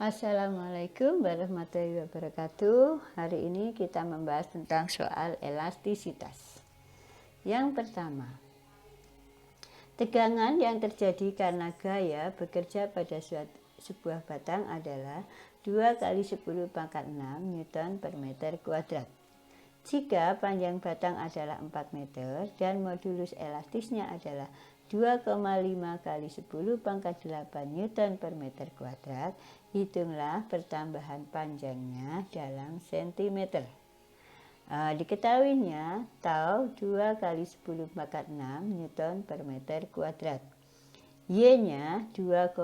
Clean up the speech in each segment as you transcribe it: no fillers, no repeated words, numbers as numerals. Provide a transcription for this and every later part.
Assalamualaikum warahmatullahi wabarakatuh. Hari ini kita membahas tentang soal elastisitas. Yang pertama, tegangan yang terjadi karena gaya bekerja pada sebuah batang adalah 2 kali 10 pangkat 6 Newton per meter kuadrat. Jika panjang batang adalah 4 meter dan modulus elastisnya adalah 2,5 kali 10 pangkat 8 Newton per meter kuadrat, hitunglah pertambahan panjangnya dalam sentimeter. Diketahuinya tau 2 kali 10 pangkat 6 Newton per meter kuadrat. Y-nya 2,5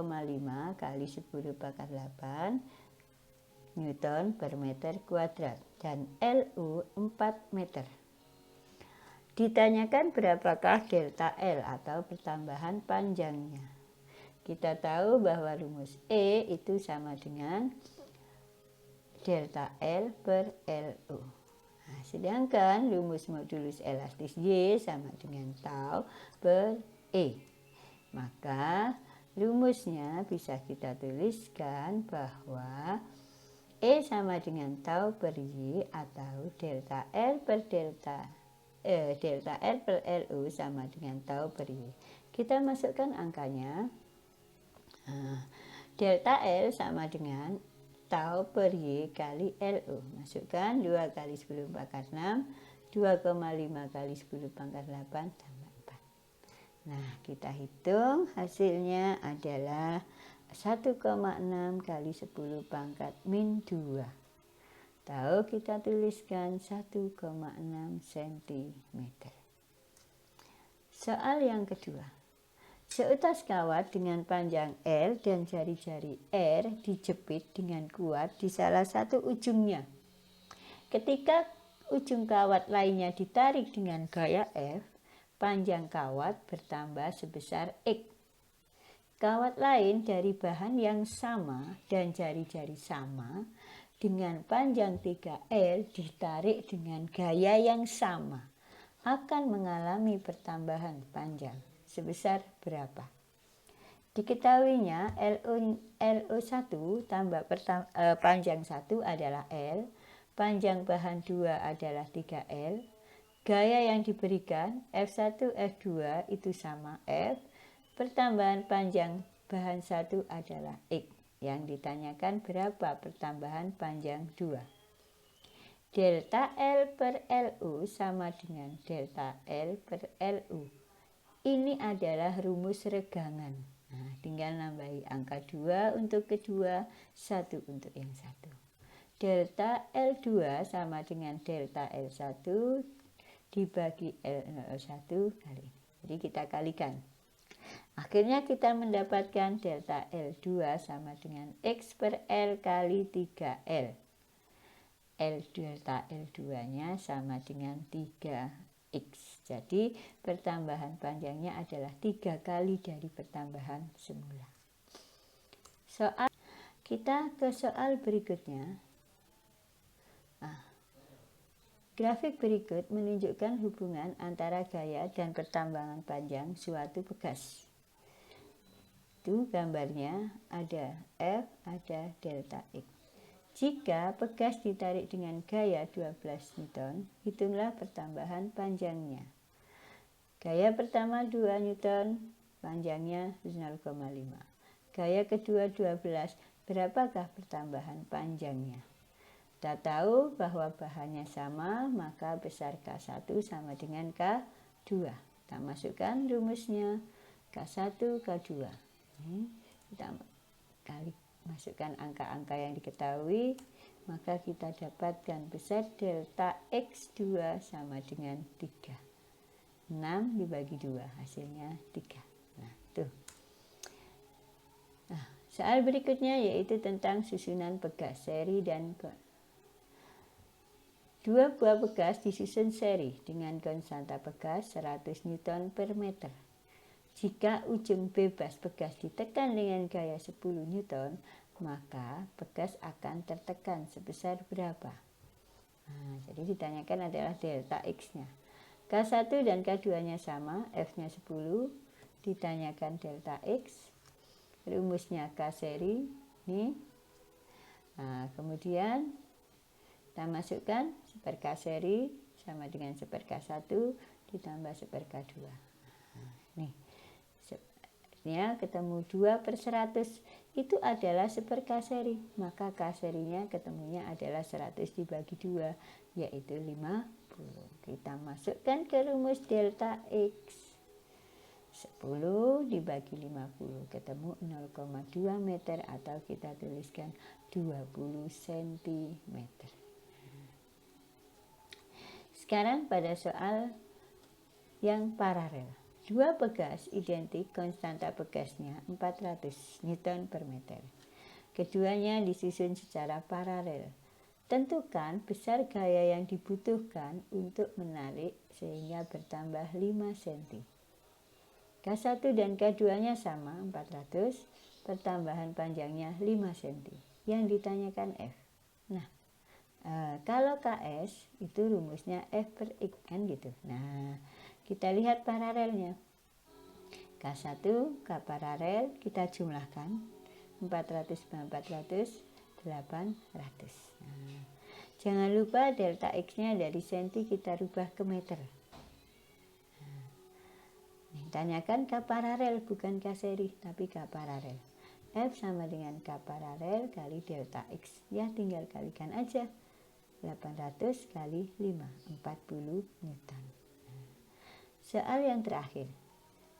kali 10 pangkat 8 Newton per meter kuadrat dan LU 4 meter. Ditanyakan berapakah delta L atau pertambahan panjangnya. Kita tahu bahwa rumus E itu sama dengan delta L per LU. Nah, sedangkan rumus modulus elastis Y sama dengan tau per E. Maka rumusnya bisa kita tuliskan bahwa E sama dengan tau per Y atau delta L per delta L per LU sama dengan tau per Y. Kita masukkan angkanya. Delta L sama dengan tau per Y kali LU. Masukkan 2 kali 10 pangkat 6, 2,5 kali 10 pangkat 8 tambah 4. Nah, kita hitung hasilnya adalah 1,6 kali 10 pangkat min 2. Tahu kita tuliskan 1,6 cm. Soal yang kedua. Seutas kawat dengan panjang L dan jari-jari R dijepit dengan kuat di salah satu ujungnya. Ketika ujung kawat lainnya ditarik dengan gaya F, panjang kawat bertambah sebesar X. Kawat lain dari bahan yang sama dan jari-jari sama dengan panjang 3L ditarik dengan gaya yang sama akan mengalami pertambahan panjang sebesar berapa? Diketahuinya LO1 tambah panjang 1 adalah L, panjang bahan 2 adalah 3L, gaya yang diberikan F1, F2 itu sama F, pertambahan panjang bahan 1 adalah X. Yang ditanyakan berapa pertambahan panjang 2. Delta L per LU sama dengan delta L per LU. Ini adalah rumus regangan. Nah, tinggal nambahi angka 2 untuk kedua, 1 untuk yang satu. Delta L2 sama dengan delta L1 dibagi L01 kali. Jadi kita kalikan. Akhirnya kita mendapatkan delta L2 sama dengan X per L kali 3L. Delta L2-nya sama dengan 3X. Jadi pertambahan panjangnya adalah 3 kali dari pertambahan semula. Kita ke soal berikutnya. Grafik berikut menunjukkan hubungan antara gaya dan pertambahan panjang suatu bekas. Itu gambarnya ada F, ada delta X. Jika bekas ditarik dengan gaya 12 Newton, hitunglah pertambahan panjangnya. Gaya pertama 2 Newton, panjangnya 0,5. Gaya kedua 12, berapakah pertambahan panjangnya? Kita tahu bahwa bahannya sama, maka besar K1 sama dengan K2. Kita masukkan rumusnya K1, K2. Kita masukkan angka-angka yang diketahui, maka kita dapatkan besar delta X2 sama dengan 3. 6 dibagi 2, hasilnya 3. Nah, tuh. Nah, soal berikutnya yaitu tentang susunan bekas seri dan dua buah bekas disusun seri dengan konstanta bekas 100 Newton per meter. Jika ujung bebas bekas ditekan dengan gaya 10 Newton, maka bekas akan tertekan sebesar berapa? Nah, jadi ditanyakan adalah delta X-nya. K1 dan K2-nya sama, F-nya 10, ditanyakan delta X. Rumusnya K seri, ini Nah, kemudian kita masukkan 1/k seri sama dengan 1/k1 ditambah 1/k2. Nih, sebenarnya ketemu 2/100 itu adalah 1/k seri. Maka K serinya ketemunya adalah 100 dibagi 2, yaitu 50. Kita masukkan ke rumus delta X. 10 dibagi 50 ketemu 0,2 meter atau kita tuliskan 20 cm. Sekarang pada soal yang paralel. Dua pegas identik, konstanta pegasnya 400 Newton per meter. Keduanya disusun secara paralel. Tentukan besar gaya yang dibutuhkan untuk menarik sehingga bertambah 5 cm. K1 dan K2-nya sama 400, pertambahan panjangnya 5 cm. Yang ditanyakan F. Nah, kalau KS itu rumusnya F per X kan gitu. Nah, kita lihat paralelnya. K1, K paralel kita jumlahkan 400 400 800. Nah, jangan lupa delta X-nya dari senti kita rubah ke meter. Tanyakan K paralel bukan K seri tapi K paralel. F sama dengan K paralel kali delta X. Ya tinggal kalikan aja. 800 kali 5, 40 Newton. Soal yang terakhir.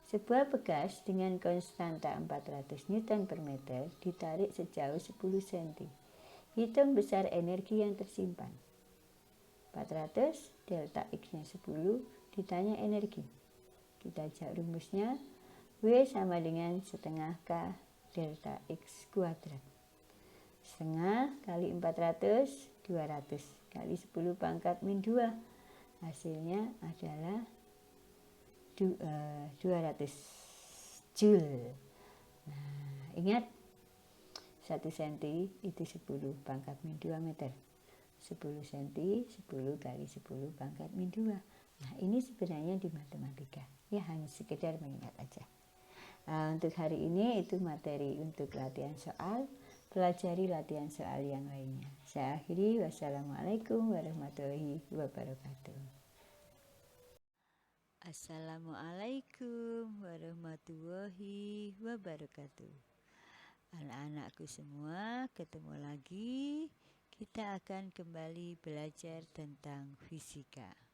Sebuah bekas dengan konstanta 400 Newton per meter ditarik sejauh 10 cm. Hitung besar energi yang tersimpan. 400 delta X-nya 10 ditanya energi. Kita cek rumusnya. W sama dengan setengah K delta X kuadrat. Setengah kali 400, 200 kali 10 pangkat min 2. Hasilnya adalah 200 Joule. Nah, ingat 1 cm itu 10 pangkat min 2 meter. 10 cm 10 kali 10 pangkat min 2. Nah, ini sebenarnya di matematika. Ya, hanya sekedar mengingat aja. Untuk hari ini itu materi untuk latihan soal. Pelajari latihan soal yang lainnya. Saya akhiri. Wassalamualaikum warahmatullahi wabarakatuh. Assalamualaikum warahmatullahi wabarakatuh. Anak-anakku semua, ketemu lagi. Kita akan kembali belajar tentang fisika.